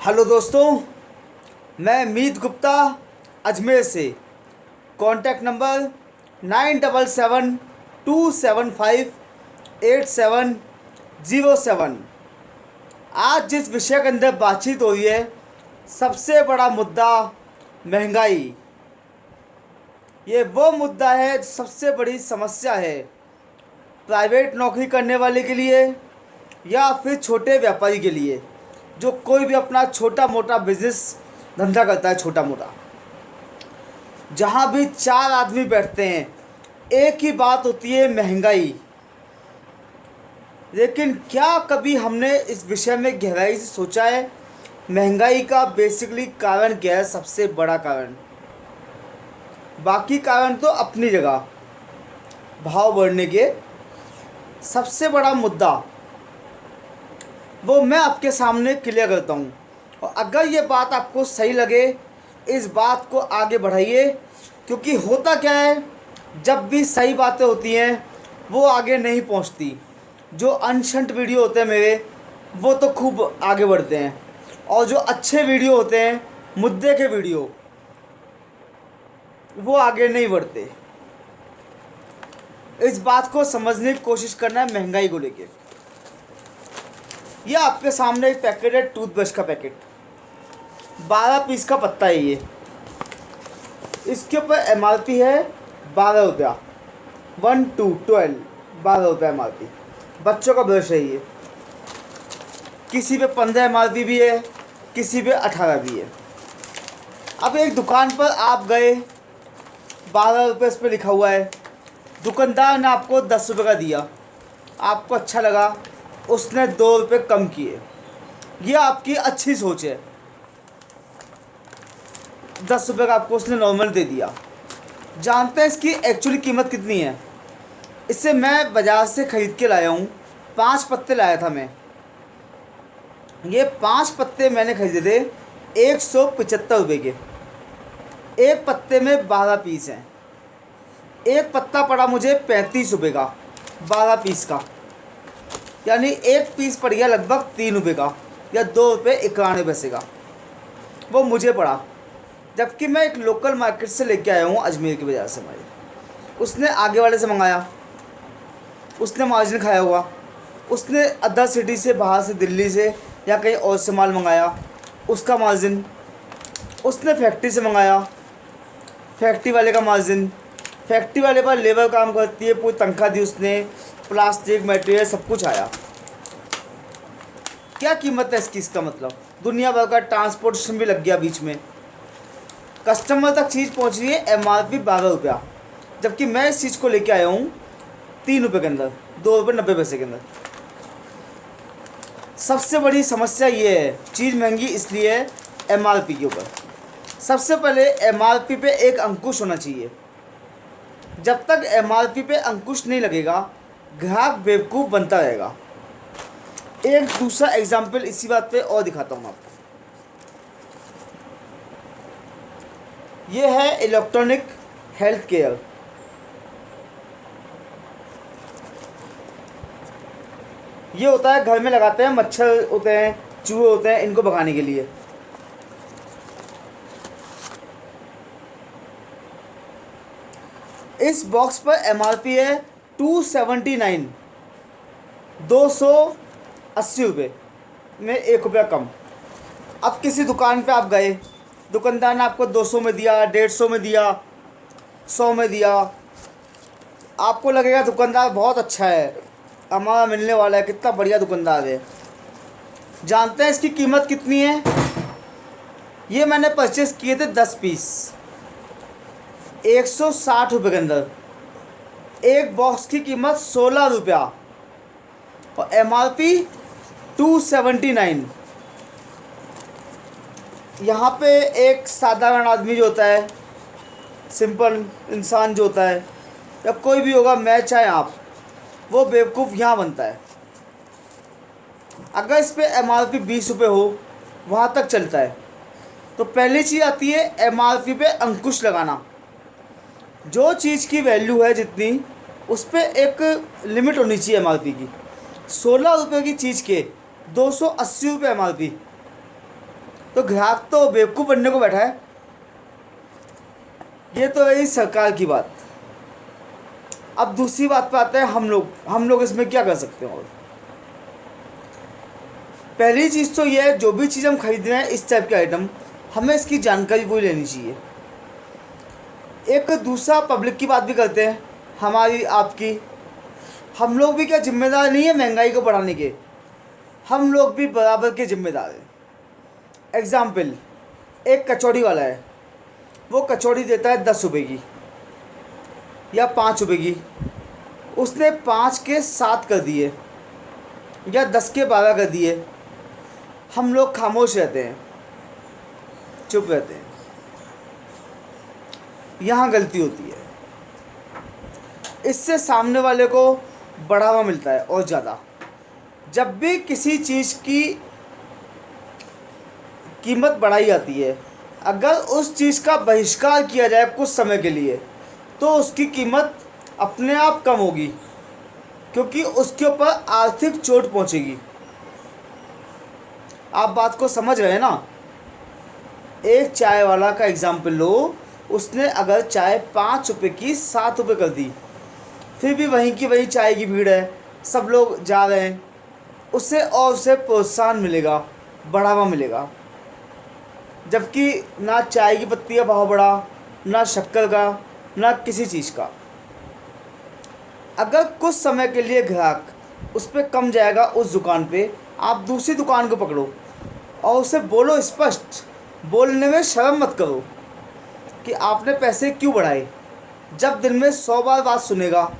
Hello दोस्तों, मैं मीत गुप्ता अजमेर से। Contact number 9772758707। आज जिस विषय के अंदर बातचीत हो रही है, सबसे बड़ा मुद्दा महंगाई। ये वो मुद्दा है, सबसे बड़ी समस्या है प्राइवेट नौकरी करने वाले के लिए या फिर छोटे व्यापारी के लिए, जो कोई भी अपना छोटा मोटा बिजनेस धंधा करता है। छोटा मोटा जहाँ भी चार आदमी बैठते हैं, एक ही बात होती है, महंगाई। लेकिन क्या कभी हमने इस विषय में गहराई से सोचा है महंगाई का बेसिकली कारण क्या है? सबसे बड़ा कारण, बाकी कारण तो अपनी जगह, भाव बढ़ने के सबसे बड़ा मुद्दा वो मैं आपके सामने क्लियर करता हूँ। और अगर ये बात आपको सही लगे, इस बात को आगे बढ़ाइए, क्योंकि होता क्या है, जब भी सही बातें होती हैं वो आगे नहीं पहुँचती। जो अनशंट वीडियो होते हैं मेरे, वो तो खूब आगे बढ़ते हैं, और जो अच्छे वीडियो होते हैं, मुद्दे के वीडियो, वो आगे नहीं बढ़ते। इस बात को समझने की कोशिश करना है महंगाई को लेके। ये आपके सामने एक पैकेट है, टूथब्रश का पैकेट, 12 पीस का पत्ता है ये। इसके ऊपर MRP है 12 रुपया, 1 2 12, 12 रुपये MRP। बच्चों का ब्रश है ये, किसी पे 15 MRP भी है, किसी पे 18 भी है। अब एक दुकान पर आप गए, 12 रुपये इस पर लिखा हुआ है, दुकानदार ने आपको 10 रुपये का दिया, आपको अच्छा लगा, उसने 2 रुपये कम किए। ये आपकी अच्छी सोच है, 10 रुपये का आपको उसने नॉर्मल दे दिया। जानते हैं इसकी एक्चुअली कीमत कितनी है? इसे मैं बाज़ार से ख़रीद के लाया हूँ, 5 पत्ते लाया था मैं। ये 5 पत्ते मैंने ख़रीदे थे 175 रुपये के। एक पत्ते में 12 पीस हैं। एक पत्ता पड़ा मुझे 35 रुपये का, 12 पीस का, यानी एक पीस पड़ गया लगभग 3 रुपये का, या 2 रुपये 91 पैसे का वो मुझे पड़ा। जबकि मैं एक लोकल मार्केट से लेके आया हूँ, अजमेर की बाज़ार से। हमारे उसने आगे वाले से मंगाया, उसने मार्जिन खाया हुआ, उसने अदर सिटी से, बाहर से, दिल्ली से या कहीं और से माल मंगाया, उसका मार्जिन, उसने फैक्ट्री से मंगाया, फैक्ट्री वाले का मार्जिन, फैक्ट्री वाले पर लेबर काम करती है, पूरी तनख्वाह दी उसने, प्लास्टिक मटेरियल सब कुछ आया। क्या कीमत है इसकी? इसका मतलब दुनिया भर का ट्रांसपोर्टेशन भी लग गया बीच में, कस्टमर तक चीज़ पहुंच रही है MRP 12 रुपया। जबकि मैं इस चीज़ को लेके आया हूँ 3 रुपये के अंदर, 2 रुपये 90 पैसे के अंदर। सबसे बड़ी समस्या ये है, चीज़ महंगी इसलिए है MRP के ऊपर। सबसे पहले MRP पे एक अंकुश होना चाहिए। जब तक MRP पे अंकुश नहीं लगेगा, ग्राहक बेवकूफ़ बनता रहेगा। एक दूसरा एग्जाम्पल इसी बात पे और दिखाता हूँ आपको। ये है इलेक्ट्रॉनिक हेल्थ केयर। ये होता है घर में लगाते हैं, मच्छर होते हैं, चूहे होते हैं, इनको भगाने के लिए। इस बॉक्स पर MRP है 279, 280 रुपये में 1 रुपया कम। अब किसी दुकान पे आप गए, दुकानदार ने आपको 200 में दिया, 150 में दिया, 100 में दिया। आपको लगेगा दुकानदार बहुत अच्छा है, हमारा मिलने वाला है, कितना बढ़िया दुकानदार है। जानते हैं इसकी कीमत कितनी है? ये मैंने परचेज़ किए थे 10 पीस, 160 रुपये के अंदर। एक बॉक्स की कीमत 16 रुपया और MRP 279। यहाँ पे एक साधारण आदमी जो होता है, सिंपल इंसान जो होता है, या कोई भी होगा, मैं चाहे आप, वो बेवकूफ़ यहाँ बनता है। अगर इस पे MRP 20 रुपये हो, वहाँ तक चलता है। तो पहली चीज़ आती है MRP पे अंकुश लगाना। जो चीज़ की वैल्यू है जितनी, उस पर एक लिमिट होनी चाहिए MRP की। 16 रुपये की चीज़ के 280 रुपये MRP, तो ग्राहक तो बेवकूफ़ बनने को बैठा है। ये तो रही सरकार की बात। अब दूसरी बात पे आते हैं हम लोग इसमें क्या कर सकते हैं। और पहली चीज़ तो ये है, जो भी चीज़ हम खरीद रहे हैं इस टाइप के आइटम, हमें इसकी जानकारी पूरी लेनी चाहिए। एक दूसरा पब्लिक की बात भी करते हैं, हमारी आपकी। हम लोग भी क्या जिम्मेदार नहीं है महंगाई को बढ़ाने के? हम लोग भी बराबर के जिम्मेदार हैं। एग्ज़ाम्पल, एक कचौड़ी वाला है, वो कचौड़ी देता है 10 रुपये की या 5 रुपये की। उसने 5 के 7 कर दिए या 10 के 12 कर दिए। हम लोग खामोश रहते हैं, चुप रहते हैं। यहाँ गलती होती है। इससे सामने वाले को बढ़ावा मिलता है और ज़्यादा। जब भी किसी चीज़ की कीमत बढ़ाई जाती है, अगर उस चीज़ का बहिष्कार किया जाए कुछ समय के लिए, तो उसकी कीमत अपने आप कम होगी, क्योंकि उसके ऊपर आर्थिक चोट पहुंचेगी। आप बात को समझ रहे हैं ना? एक चाय वाला का एग्जाम्पल लो, उसने अगर चाय 5 रुपये की 7 रुपये कर दी, फिर भी वहीं की वहीं चाय की भीड़ है, सब लोग जा रहे हैं, उसे प्रोत्साहन मिलेगा, बढ़ावा मिलेगा। जबकि ना चाय की पत्ती का भाव बढ़ा, ना शक्कर का, ना किसी चीज़ का। अगर कुछ समय के लिए ग्राहक उस पर कम जाएगा उस दुकान पे, आप दूसरी दुकान को पकड़ो और उसे बोलो स्पष्ट, बोलने में शर्म मत करो कि आपने पैसे क्यों बढ़ाए। जब दिन में 100 बार बात सुनेगा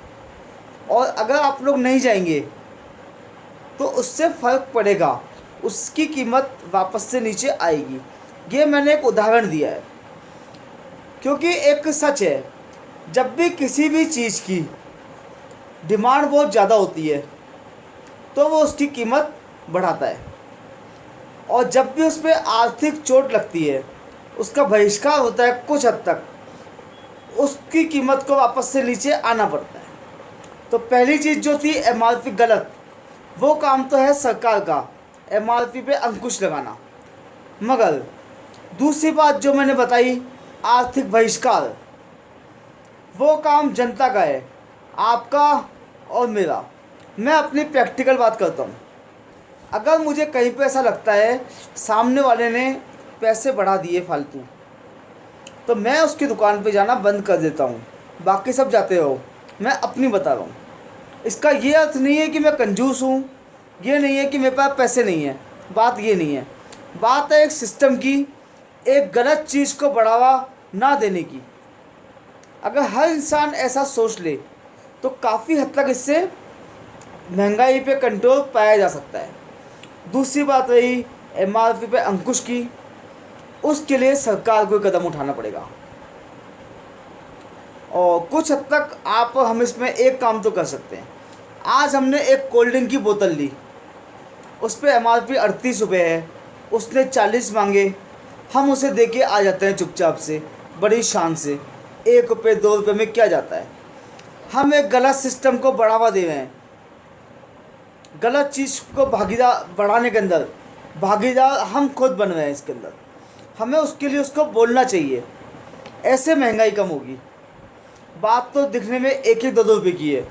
और अगर आप लोग नहीं जाएंगे तो उससे फ़र्क पड़ेगा, उसकी कीमत वापस से नीचे आएगी। ये मैंने एक उदाहरण दिया है, क्योंकि एक सच है, जब भी किसी भी चीज़ की डिमांड बहुत ज़्यादा होती है तो वो उसकी कीमत बढ़ाता है, और जब भी उस पर आर्थिक चोट लगती है, उसका बहिष्कार होता है, कुछ हद तक उसकी कीमत को वापस से नीचे आना पड़ता है। तो पहली चीज़ जो थी एमआरपी गलत, वो काम तो है सरकार का, एमआरपी पे अंकुश लगाना। मगर दूसरी बात जो मैंने बताई, आर्थिक बहिष्कार, वो काम जनता का है, आपका और मेरा। मैं अपनी प्रैक्टिकल बात करता हूँ। अगर मुझे कहीं पे ऐसा लगता है सामने वाले ने पैसे बढ़ा दिए फालतू, तो मैं उसकी दुकान पे जाना बंद कर देता हूँ। बाकी सब जाते रहो, मैं अपनी बता रहा हूँ। इसका ये अर्थ नहीं है कि मैं कंजूस हूँ, ये नहीं है कि मेरे पास पैसे नहीं है, बात ये नहीं है। बात है एक सिस्टम की, एक गलत चीज़ को बढ़ावा ना देने की। अगर हर इंसान ऐसा सोच ले तो काफ़ी हद तक इससे महंगाई पे कंट्रोल पाया जा सकता है। दूसरी बात रही एमआरपी पे अंकुश की, उसके लिए सरकार को कदम उठाना पड़ेगा। और कुछ हद तक हम इसमें एक काम तो कर सकते हैं। आज हमने एक कोल्ड ड्रिंक की बोतल ली, उस पर एमआरपी 38 रुपये है, उसने 40 मांगे, हम उसे दे के आ जाते हैं चुपचाप से, बड़ी शान से। 1 रुपये 2 रुपये में क्या जाता है? हम एक गलत सिस्टम को बढ़ावा दे रहे हैं। गलत चीज़ को भागीदार बढ़ाने के अंदर भागीदार हम खुद बन रहे हैं इसके अंदर। हमें उसके लिए उसको बोलना चाहिए, ऐसे महंगाई कम होगी। बात तो दिखने में 1-2 रुपये की है,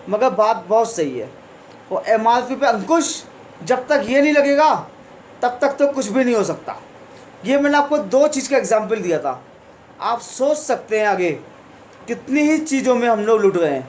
मगर बात बहुत सही है। और एमआरपी पे अंकुश जब तक ये नहीं लगेगा तब तक तो कुछ भी नहीं हो सकता। ये मैंने आपको 2 चीज़ का एग्जाम्पल दिया था। आप सोच सकते हैं आगे कितनी ही चीज़ों में हम लोग लुट रहे हैं।